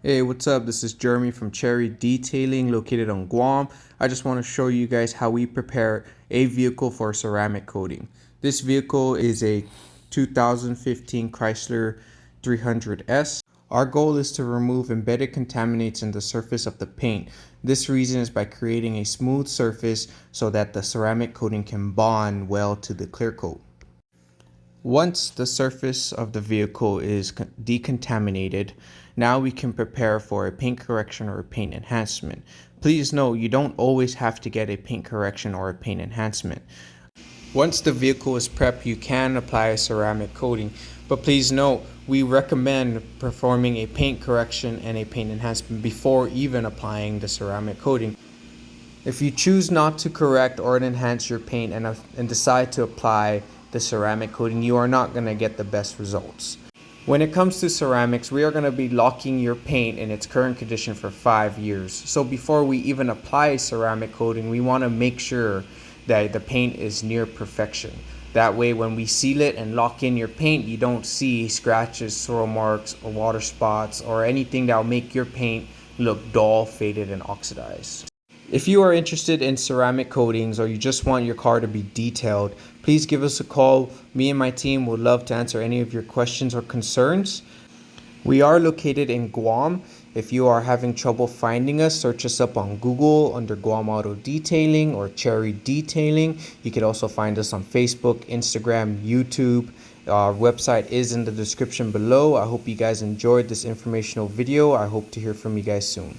Hey, what's up? This is Jeremy from Cherry Detailing located on Guam. I just want to show you guys how we prepare a vehicle for ceramic coating. This vehicle is a 2015 Chrysler 300S. Our goal is to remove embedded contaminants in the surface of the paint. This reason is by creating a smooth surface so that the ceramic coating can bond well to the clear coat. Once the surface of the vehicle is decontaminated, now we can prepare for a paint correction or a paint enhancement. Please note, you don't always have to get a paint correction or a paint enhancement. Once the vehicle is prepped, you can apply a ceramic coating, but please note, we recommend performing a paint correction and a paint enhancement before even applying the ceramic coating. If you choose not to correct or enhance your paint and decide to apply the ceramic coating, you are not going to get the best results. When it comes to ceramics, we are going to be locking your paint in its current condition for 5 years. So before we even apply a ceramic coating, we want to make sure that the paint is near perfection. That way, when we seal it and lock in your paint, you don't see scratches, swirl marks, or water spots, or anything that will make your paint look dull, faded, and oxidized. If you are interested in ceramic coatings or you just want your car to be detailed, please give us a call. Me and my team would love to answer any of your questions or concerns. We are located in Guam. If you are having trouble finding us, search us up on Google under Guam Auto Detailing or Cherry Detailing. You can also find us on Facebook, Instagram, YouTube. Our website is in the description below. I hope you guys enjoyed this informational video. I hope to hear from you guys soon.